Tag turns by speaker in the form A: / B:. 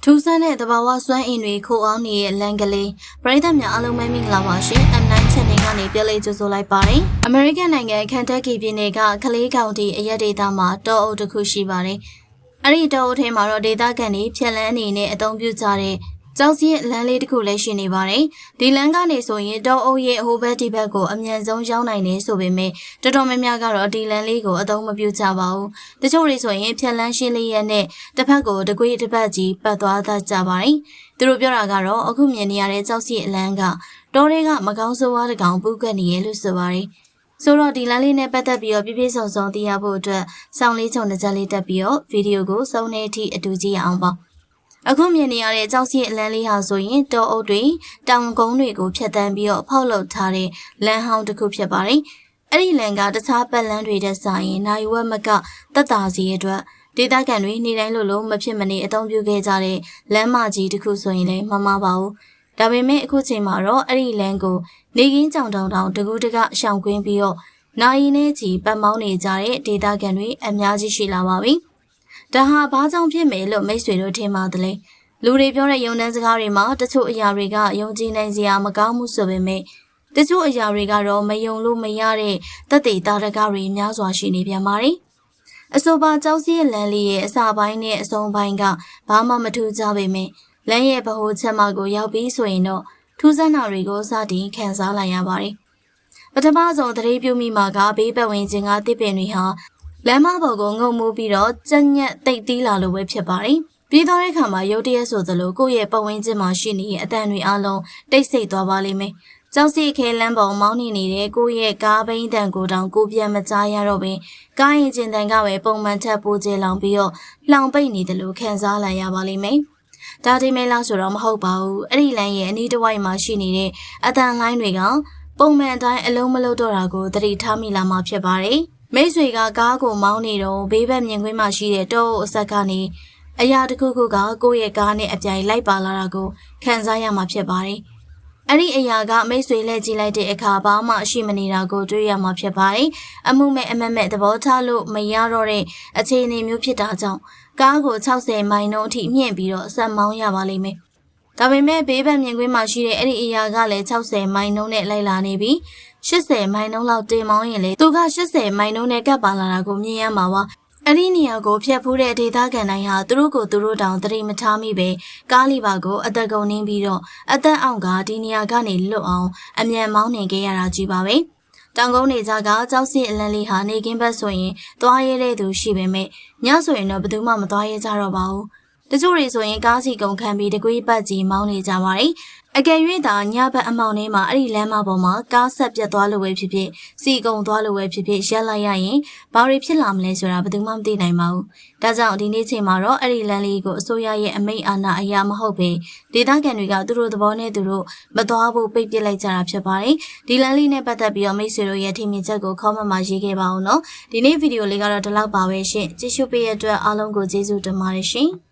A: ထူးဆန်းတဲ့တဘာဝစွမ်းအင်တွေခိုးအောင်နေတဲ့လန်ကလေးပရိသတ်များအားလုံးပဲမင်္ဂလာပါရှင် M9 channel ကနေပြန်လည်ကြိုဆိုလိုက်ပါတယ်။ American နိုင်ငံကန်တက်ကီပြည်နယ်ကကလေးကောင်တီအရက်ဒေသမှာတောအုပ်တစ်ခုရှိပါတယ်။အဲ့ဒီတောအုပ်ထဲမှာတော့ဒေသခံတွေဖြက်လန်းအနေနဲ့အသုံးပြုကြတဲ့ကျောက်စည်းလမ်းလေးတစ်ခုလည်းရှိနေပါတယ်။ဒီလမ်းကနေဆိုရင်တောအုပ်ရဲ့ဟိုဘက်ဒီဘက်ကိုအမြန်ဆုံးရောက်နိုင်နေဆိုပေမဲ့တော်တော်များများကတော့ဒီလမ်းလေးကိုအသုံးမပြုကြပါဘူး။တချို့တွေဆိုရင်ဖြက်လန်းရှင်းလေးရဲ့နဲ့တစ်ဖက်ကိုတကွေးတစ်ပတ်ကြီးပတ်သွားတတ်ကြပါတယ်။သူတို့ပြောတာကတော့အခုမြင်နေရတဲ့ကျောက်စည်းအလန်းကတောတွေကမကောင်းဆိုးဝါးတကောင်ပူးကပ်နေရလို့ဆိုပါတယ်။ဆိုတော့ဒီလမ်းလေးနဲ့ပတ်သက်ပြီးတော့ပြည့်ပြည့်စုံစုံသိရဖို့အတွက်စောင်းလေးချုံတစ်ချက်လေးတက်ပြီးတော့ဗီဒီယိုကိုစုံနေအထိအတူကြည့်ရအောင်ပါအခုမြင်နေရတဲ့ကျောက်စည်းအလန်းလေးဟာဆိုရင်တောအုပ်တွေတောင်ကုန်းတွေကိုဖြတ်တန်းပြီးတော့ဖောက်လုပ်ထားတဲ့လမ်းဟောင်းတစ်ခုဖြစ်ပါတယ်။အဲ့ဒီလမ်းကတခြားပတ်လမ်းတွေတက်ဆိုင်ရင်နိုင်ဝက်မကတက်တာစီအတွက်ဒေသခံတွေနေတိုင်းလို့မဖြစ်မနေအသုံးပြုခဲ့ကြတဲ့လမ်းမကြီးတစ်ခုဆိုရင်လည်းမမှားပါဘူး။ဒါပေမဲ့အခုချိန်မှာတော့အဲ့ဒီလမ်းကိုနေကင်းကြောင်တောင်တကူတကရှောင်ကွင်းပြီးတော့နိုင်နေချီပတ်မောင်းနေကြတဲ့ဒေသခံတွေအများကြီးရှိလာပါပြီ။ဒါဟာဘာကြောင့်ဖြစ်မယ်လို့မိတ်ဆွေတို့ထင်ပါတယ်လေလူတွေပြောတဲ့ယုံနှန်းစကားတွေမှာတချို့အရာတွေကယုံကြည်နိုင်စရာမကောင်းမှုဆိုပေမဲ့တချို့အရာတွေကတော့မယုံလို့မရတဲ့သက်သေတာရကတွေများစွာရှိနေပြန်ပါတယ်အဆိုပါကျောက်စည်းလမ်းလေးရဲ့အစပိုင်းနဲ့အဆုံးပိုင်းကဘာမှမထူးကြပေမဲ့လမ်းရဲ့ဗဟိုချက်မကိုရောက်ပြီးဆိုရင်တော့ထူးဆန်းတာတွေကိုစတင်ခန်းစားလိုက်ရပါတယ်ပထမဆုံးသတိပြုမိမှာကဘေးပတ်ဝန်းကျင်ကတစ်ပင်တွေဟာလမ်းမပေါ်ကိုငုံမှုပြီးတော့ကြက်ညက်တိတ်တီးလာလို့ပဲဖြစ်ပါတယ်။ပြီးတော့တဲ့ခါမှာရုတ်တရက်ဆိုသလိုကိုယ့်ရဲ့ပတ်ဝန်းကျင်မှာရှိနေတဲ့အတန်တွေအလုံးတိတ်ဆိတ်သွားပါလိမ့်မယ်။ကျောက်စီခဲလမ်းပေါ်မောင်းနေနေတဲ့ကိုယ့်ရဲ့ကားဘိန်းတန်ကိုတောင်ကိုပြန်မကြားရတော့ပင်ကားရင်ကျင်တန်ကပဲပုံမှန်ထက်ပိုကျလောင်ပြီးတော့လှောင်ပိတ်နေတယ်လို့ခံစားလိုက်ရပါလိမ့်မယ်။ဒါဒီမဲလားဆိုတော့မဟုတ်ပါဘူး။အဲ့ဒီလမ်းရဲ့အနီးတစ်ဝိုက်မှာရှိနေတဲ့အတန်လိုင်းတွေကပုံမှန်အတိုင်းအလုံးမလုံးတော့တာကိုသတိထားမိလာမှဖြစ်ပါတယ်။မိတ်ဆွေကကားကိုမောင်းနေတော့ဘေးဘက်မြင်ကွင်းမှာရှိတဲ့တောအုပ်အဆက်ကနေအရာတစ်ခုခုကကိုယ့်ရဲ့ကားနဲ့အပြိုင်လိုက်ပါလာတာကိုခံစားရမှာဖြစ်ပါတယ်။အဲ့ဒီအရာကမိတ်ဆွေလက်ကြည့်လိုက်တဲ့အခါဘာမှရှိမနေတာကိုတွေ့ရမှာဖြစ်ပါတယ်။အမှုမဲ့အမက်မဲ့သဘောထားလို့မရတော့တဲ့အခြေအနေမျိုးဖြစ်တာကြောင့်ကားကို60မိုင်နှုန်းအထိမြင့်ပြီးတော့ဆက်မောင်းရပါလိမ့်မယ်။ဒါပေမဲ့ဘေးဘက်မြင်ကွင်းမှာရှိတဲ့အဲ့ဒီအရာကလည်း60မိုင်နှုန်းနဲ့လိုက်လာနေပြီး80မိုင်နှုန်းလောက်တင်မောင်းရင်လေသူက80မိုင်နှုန်းနဲ့ကပ်ပါလာတာကိုမြင်ရမှာပါအဲ့ဒီနေရာကိုဖျက်ဖူးတဲ့ဒေသခံတိုင်းဟာသူတို့ကိုသူတို့တောင်သတိမထားမိပဲကားလီပါကိုအသက်ကုန်နှင်းပြီးတော့အသက်အောင်ကဒီနေရာကနေလွတ်အောင်အမြန်မောင်းနေခဲ့ရတာကြီးပါပဲတောင်ကုန်းနေကြကကြောက်စစ်အလန်းလေးဟာနေကင်းဘက်ဆိုရင်သွားရဲတဲ့သူရှိပေမဲ့ညဆိုရင်တော့ဘယ်သူမှမသွားရဲကြတော့ပါဘူးတချို့တွေဆိုရင်ကားစီကုန်ခံပြီးတကွေးပတ်ကြီးမောင်းနေကြပါတယ်အကယ်၍သာညဘက်အမောင်ထဲမှာအဲ့ဒီလမ်းမပေါ်မှာကားဆက်ပြတ်သွားလို့ပဲဖြစ်ဖြစ်စီကုံသွားလို့ပဲဖြစ်ဖြစ်ရက်လိုက်ရရင်ဘာတွေဖြစ်လာမလဲဆိုတာဘယ်သူမှမသိနိုင်ပါဘူး။ဒါကြောင့်ဒီနေ့ချိန်မှာတော့အဲ့ဒီလမ်းလေးကိုအစိုးရရဲ့အမိန့်အာဏာအရာမဟုတ်ပဲဒေသခံတွေကသူတို့သဘောနဲ့သူတို့မသွားဖို့ပိတ်ပစ်လိုက်ကြတာဖြစ်ပါတယ်။ဒီလမ်းလေးနဲ့ပတ်သက်ပြီးတော့မိတ်ဆွေတို့ရဲ့ထင်မြင်ချက်ကို comment မှာရေးခဲ့ပါဦးနော်။ဒီနေ့ဗီဒီယိုလေးကတော့ဒီလောက်ပါပဲရှင်။ကြည့်ရှုပေးရတဲ့အတွက်အားလုံးကိုကျေးဇူးတင်ပါတယ်ရှင်။